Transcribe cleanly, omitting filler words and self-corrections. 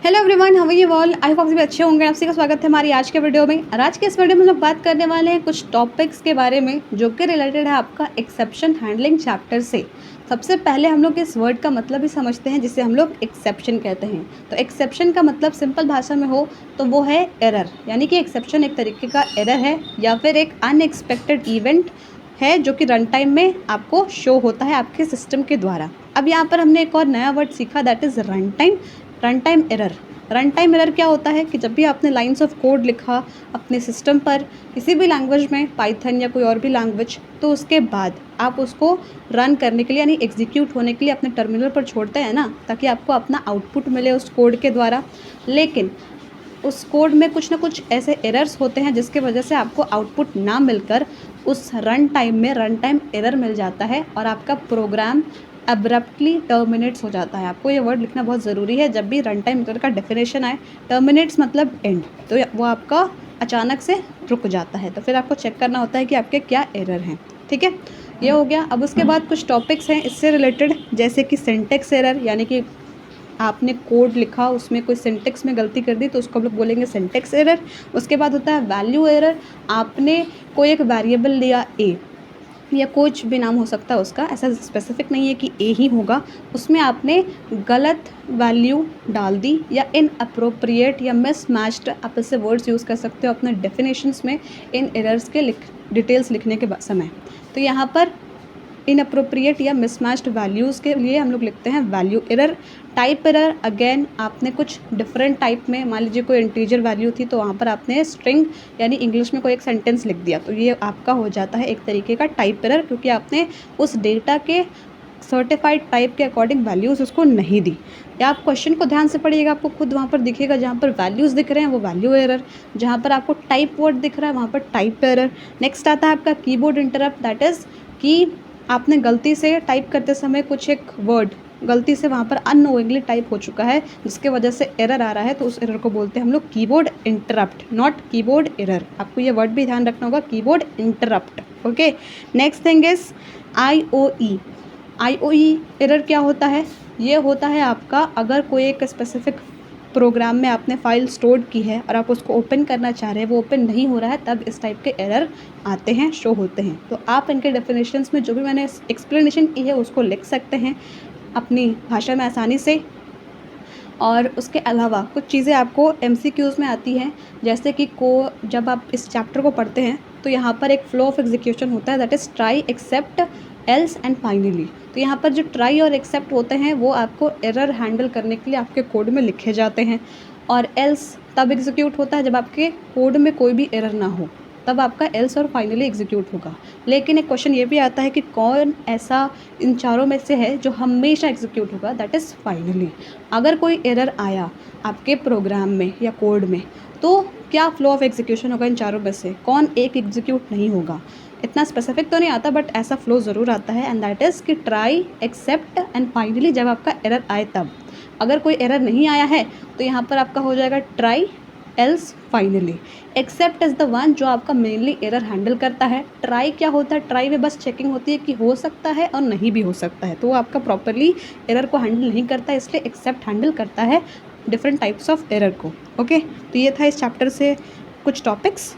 Hello everyone, how are you all? I hope आप सभी अच्छे होंगे। आप सभी का स्वागत है हमारी आज के वीडियो में। और आज के इस वीडियो में हम लोग बात करने वाले हैं कुछ टॉपिक्स के बारे में जो कि रिलेटेड है आपका एक्सेप्शन हैंडलिंग चैप्टर से। सबसे पहले हम लोग इस वर्ड का मतलब ही समझते हैं जिसे हम लोग एक्सेप्शन कहते हैं। तो एक्सेप्शन का मतलब सिंपल भाषा में हो तो वो है एरर, यानी कि एक्सेप्शन एक तरीके का एरर है या फिर एक अनएक्सपेक्टेड इवेंट है जो कि रन टाइम में आपको शो होता है आपके सिस्टम के द्वारा। अब यहाँ पर हमने एक और नया वर्ड सीखा, that is run time. Run time error. Run time error क्या होता है कि जब भी आपने लाइंस ऑफ कोड लिखा अपने सिस्टम पर किसी भी लैंग्वेज में, पाइथन या कोई और भी लैंग्वेज, तो उसके बाद आप उसको रन करने के लिए यानी एग्जीक्यूट होने के लिए अपने टर्मिनल पर छोड़ते हैं ना, ताकि आपको अपना आउटपुट मिले उस कोड के द्वारा। लेकिन उस कोड में कुछ ना कुछ ऐसे एरर्स होते हैं जिसके वजह से आपको आउटपुट ना मिलकर उस रन टाइम में रन टाइम एरर मिल जाता है और आपका प्रोग्राम अब्रप्टली टर्मिनेट्स हो जाता है। आपको ये वर्ड लिखना बहुत ज़रूरी है जब भी रन टाइम एरर का डेफिनेशन आए। टर्मिनेट्स मतलब एंड, तो वो आपका अचानक से रुक जाता है, तो फिर आपको चेक करना होता है कि आपके क्या एरर हैं। ठीक है, ये हो गया। अब उसके बाद कुछ टॉपिक्स हैं इससे रिलेटेड, जैसे कि सिंटेक्स एरर, यानी कि आपने कोड लिखा उसमें कोई सिंटेक्स में गलती कर दी तो उसको हम लोग बोलेंगे सिंटेक्स एरर। उसके बाद होता है वैल्यू एरर। आपने कोई एक वेरिएबल लिया ए, या कुछ भी नाम हो सकता है उसका, ऐसा स्पेसिफिक नहीं है कि ए ही होगा, उसमें आपने गलत वैल्यू डाल दी या इनअप्रोप्रिएट या मिसमैच्ड, आप इससे वर्ड्स यूज़ कर सकते हो अपने डेफिनेशंस में इन एरर्स के डिटेल्स लिखने के समय। तो यहाँ पर इनअप्रोप्रिएट या मिसमैच्ड वैल्यूज़ के लिए हम लोग लिखते हैं value error. Type error, again आपने कुछ डिफरेंट टाइप में, मान लीजिए कोई इंटीजर वैल्यू थी तो वहाँ पर आपने स्ट्रिंग यानी इंग्लिश में कोई एक सेंटेंस लिख दिया, तो ये आपका हो जाता है एक तरीके का टाइप एरर, क्योंकि आपने उस डेटा के सर्टिफाइड टाइप के अकॉर्डिंग वैल्यूज़ उसको नहीं दी। या आप क्वेश्चन को ध्यान से पढ़िएगा, आपको खुद वहाँ पर दिखेगा जहाँ पर वैल्यूज़ दिख रहे हैं वो वैल्यू एरर, जहाँ पर आपको टाइप वर्ड दिख रहा है वहाँ पर टाइप एरर। नेक्स्ट आता है आपका कीबोर्ड इंटरप्ट, दैट इज़ कि आपने गलती से टाइप करते समय कुछ एक वर्ड गलती से वहाँ पर अननोइंगली टाइप हो चुका है जिसके वजह से एरर आ रहा है, तो उस एरर को बोलते हैं हम लोग keyboard interrupt, not keyboard error. आपको ये वर्ड भी ध्यान रखना होगा, keyboard interrupt. Okay, next thing is IOE। IOE error क्या होता है? ये होता है आपका, अगर कोई एक स्पेसिफिक प्रोग्राम में आपने फाइल स्टोर की है और आप उसको ओपन करना चाह रहे हैं, वो ओपन नहीं हो रहा है, तब इस टाइप के एरर आते हैं, शो होते हैं। तो आप इनके डेफिनेशंस में जो भी मैंने एक्सप्लेनेशन की है उसको लिख सकते हैं अपनी भाषा में आसानी से। और उसके अलावा कुछ चीज़ें आपको MCQs में आती हैं, जैसे कि जब आप इस चैप्टर को पढ़ते हैं तो यहाँ पर एक फ्लो ऑफ एग्जीक्यूशन होता है, that is try, except, else and finally. तो यहाँ पर जो ट्राई और एक्सेप्ट होते हैं वो आपको एरर हैंडल करने के लिए आपके कोड में लिखे जाते हैं, और एल्स तब एग्जीक्यूट होता है जब आपके कोड में कोई भी एरर ना हो, तब आपका एल्स और फाइनली एग्जीक्यूट होगा। लेकिन एक क्वेश्चन ये भी आता है कि कौन ऐसा इन चारों में से है जो हमेशा एग्जीक्यूट होगा, दैट इज़ फाइनली। अगर कोई एरर आया आपके प्रोग्राम में या कोड में, तो क्या फ्लो ऑफ एग्जीक्यूशन होगा इन चारों में से, कौन एक एग्जीक्यूट नहीं होगा? इतना स्पेसिफिक तो नहीं आता बट ऐसा फ्लो ज़रूर आता है, एंड दैट इज़ कि ट्राई, एक्सेप्ट एंड फाइनली जब आपका एरर आए तब। अगर कोई एरर नहीं आया है तो यहाँ पर आपका हो जाएगा try, else, finally. Except is the one जो आपका मेनली एरर हैंडल करता है। ट्राई क्या होता है? ट्राई में बस चेकिंग होती है कि हो सकता है और नहीं भी हो सकता है, तो वो आपका प्रॉपरली एरर को हैंडल नहीं करता है, इसलिए एक्सेप्ट हैंडल करता है डिफरेंट टाइप्स ऑफ एरर को। ओके, तो ये था इस चैप्टर से कुछ टॉपिक्स।